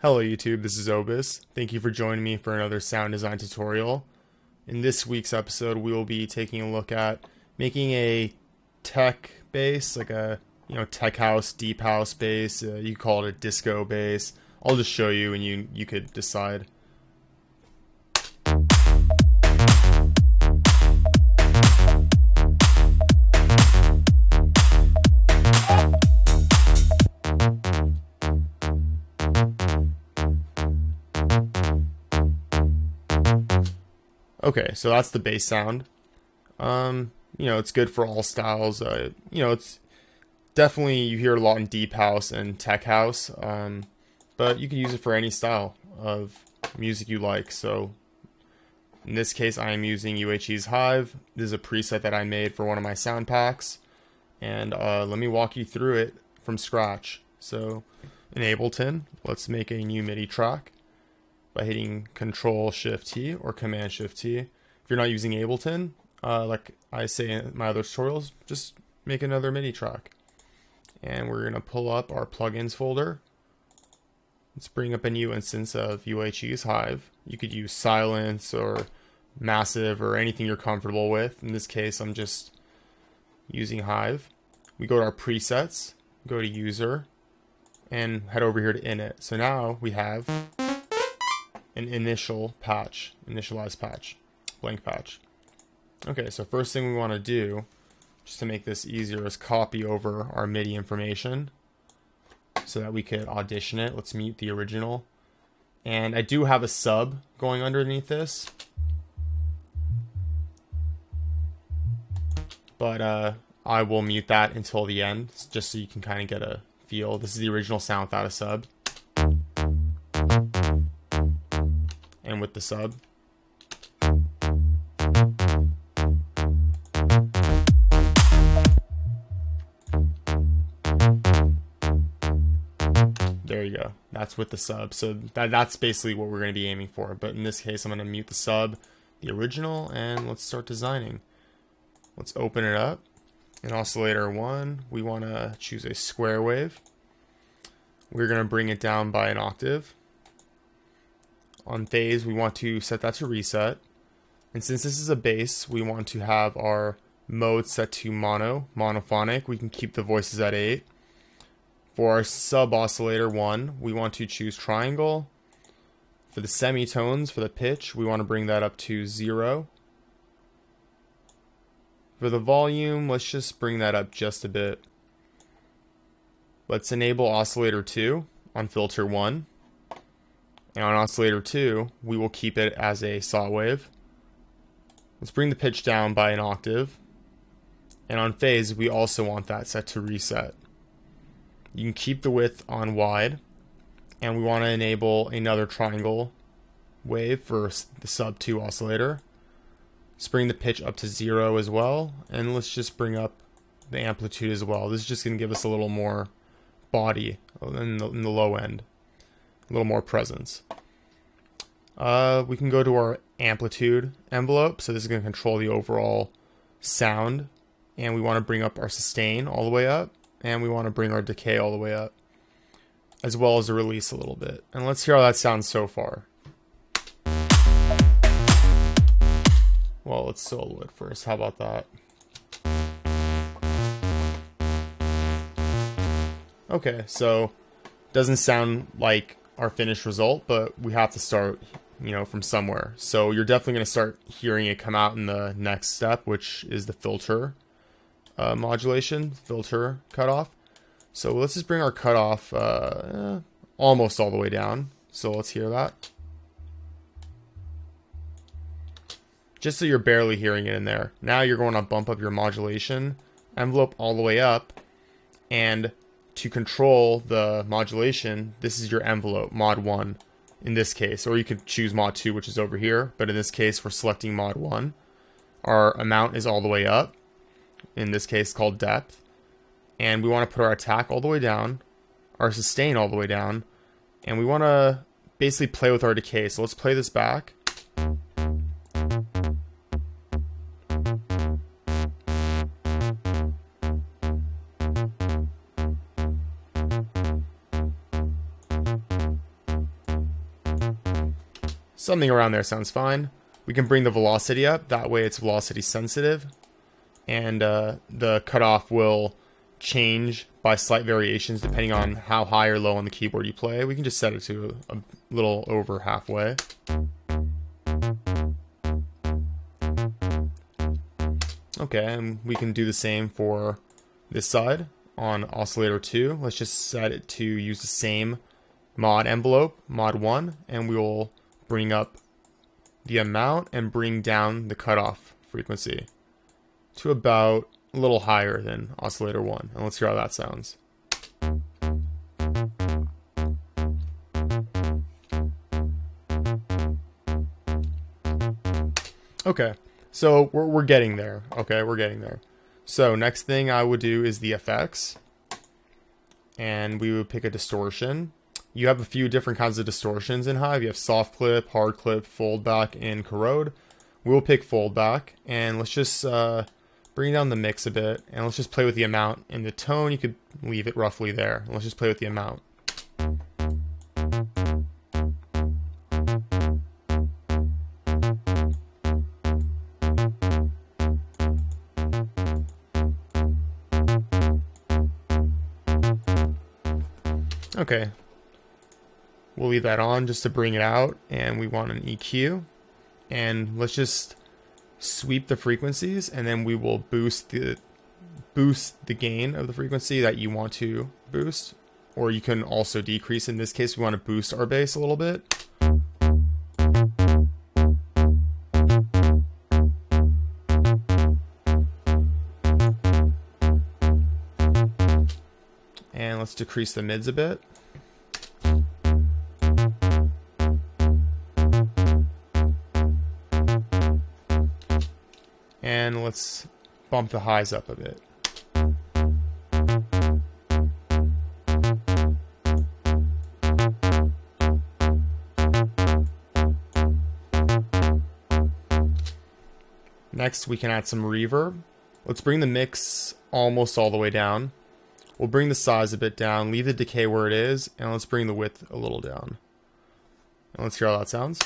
Hello YouTube, this is OBIS. Thank you for joining me for another sound design tutorial. In this week's episode, we will be taking a look at making a tech bass, like a tech house, deep house bass. You could call it a disco bass. I'll just show you and you could decide. Okay, so that's the bass sound. It's good for all styles. It's definitely, you hear it a lot in deep house and tech house. But you can use it for any style of music you like. So in this case, I am using UHE's HIVE. This is a preset that I made for one of my sound packs. And let me walk you through it from scratch. So in Ableton, let's make a new MIDI track by hitting Control-Shift-T or Command-Shift-T. If you're not using Ableton, like I say in my other tutorials, just make another MIDI track. And we're going to pull up our plugins folder. Let's bring up a new instance of UHE's HIVE. You could use Silence or Massive or anything you're comfortable with. In this case, I'm just using HIVE. We go to our presets, go to User, and head over here to Init. So now we have an initialized patch, blank patch. Okay, so first thing we want to do, just to make this easier, is copy over our MIDI information so that we could audition it. Let's mute the original. And I do have a sub going underneath this, but I will mute that until the end, just so you can kind of get a feel. This is the original sound without a sub. And with the sub. There you go. That's with the sub. So that's basically what we're going to be aiming for. But in this case, I'm going to mute the sub, the original, and let's start designing. Let's open it up. In oscillator 1, we want to choose a square wave. We're going to bring it down by an octave. On phase, we want to set that to reset. And since this is a bass, we want to have our mode set to monophonic. We can keep the voices at 8. For our sub oscillator 1, we want to choose triangle. For the semitones, for the pitch, we want to bring that up to 0. For the volume, let's just bring that up just a bit. Let's enable oscillator 2 on filter 1. And on oscillator 2, we will keep it as a saw wave. Let's bring the pitch down by an octave. And on phase, we also want that set to reset. You can keep the width on wide. And we want to enable another triangle wave for the sub 2 oscillator. Let's bring the pitch up to 0 as well. And let's just bring up the amplitude as well. This is just going to give us a little more body in the low end. A little more presence. We can go to our amplitude envelope. So this is going to control the overall sound. And we want to bring up our sustain all the way up. And we want to bring our decay all the way up. As well as the release a little bit. And let's hear how that sounds so far. Well, let's solo it first. How about that? Okay, so doesn't sound like our finished result, but we have to start, from somewhere. So you're definitely going to start hearing it come out in the next step, which is the filter modulation, filter cutoff. So let's just bring our cutoff almost all the way down. So let's hear that. Just so you're barely hearing it in there. Now you're going to bump up your modulation envelope all the way up, and to control the modulation, this is your envelope, mod 1 in this case, or you could choose mod 2, which is over here, but in this case we're selecting mod 1. Our amount is all the way up, in this case called depth, and we want to put our attack all the way down, our sustain all the way down, and we want to basically play with our decay. So let's play this back. something around there sounds fine. We can bring the velocity up, that way it's velocity sensitive, and the cutoff will change by slight variations depending on how high or low on the keyboard you play. We can just set it to a little over halfway. Okay, and we can do the same for this side on oscillator 2. Let's just set it to use the same mod envelope, mod 1, and we will bring up the amount and bring down the cutoff frequency to about a little higher than oscillator 1. And let's hear how that sounds. Okay, so we're getting there. Okay, we're getting there. So next thing I would do is the effects, and we would pick a distortion. You have a few different kinds of distortions in Hive. You have soft clip, hard clip, fold back, and corrode. We will pick fold back, and let's just bring down the mix a bit, and let's just play with the amount. And the tone, you could leave it roughly there. Let's just play with the amount. Okay, we'll leave that on just to bring it out, and we want an EQ, and let's just sweep the frequencies, and then we will boost the gain of the frequency that you want to boost, or you can also decrease. In this case, we want to boost our bass a little bit. And let's decrease the mids a bit. And let's bump the highs up a bit. Next, we can add some reverb. Let's bring the mix almost all the way down. We'll bring the size a bit down, leave the decay where it is, and let's bring the width a little down. And let's hear how that sounds.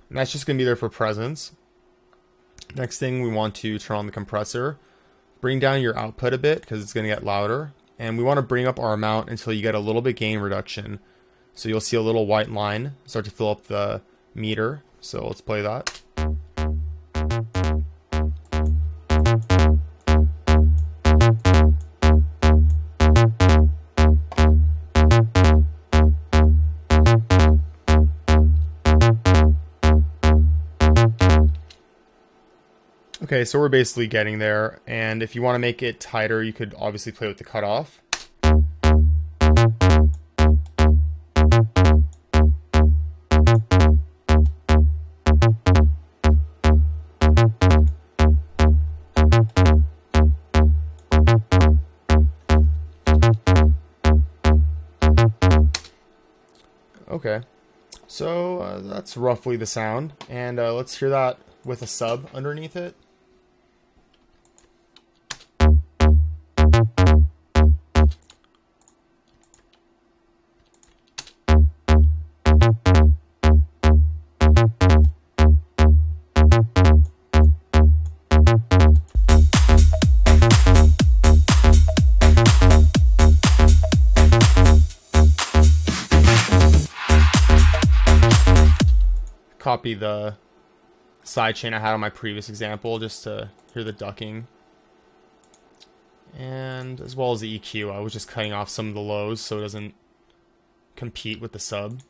And that's just going to be there for presence. Next thing, we want to turn on the compressor. Bring down your output a bit because it's going to get louder. And we want to bring up our amount until you get a little bit gain reduction. So you'll see a little white line start to fill up the meter. So let's play that. Okay, so we're basically getting there, and if you want to make it tighter, you could obviously play with the cutoff. Okay, so that's roughly the sound, and let's hear that with a sub underneath it. Copy the sidechain I had on my previous example just to hear the ducking. And as well as the EQ, I was just cutting off some of the lows so it doesn't compete with the sub.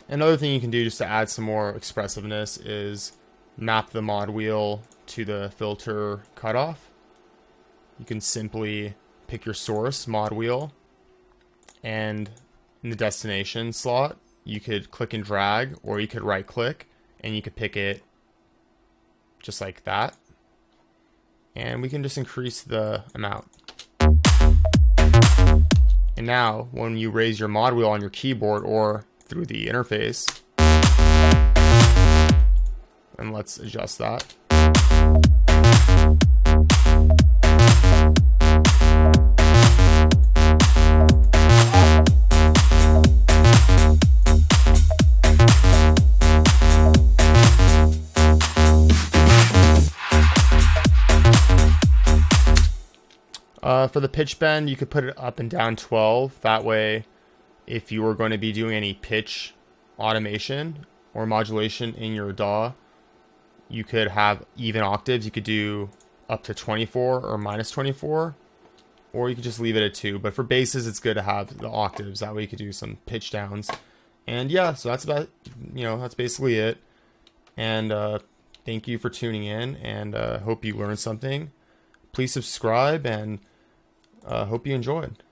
Another thing you can do just to add some more expressiveness is map the mod wheel to the filter cutoff. You can simply pick your source mod wheel, and in the destination slot you could click and drag, or you could right click and you could pick it just like that, and we can just increase the amount. And now when you raise your mod wheel on your keyboard or through the interface, and let's adjust that. For the pitch bend, you could put it up and down 12. That way, if you were going to be doing any pitch automation or modulation in your DAW, you could have even octaves. You could do up to 24 or minus 24, or you could just leave it at 2. But for basses, it's good to have the octaves. That way you could do some pitch downs. And yeah, so that's about, that's basically it. And thank you for tuning in, and hope you learned something. Please subscribe, and hope you enjoyed.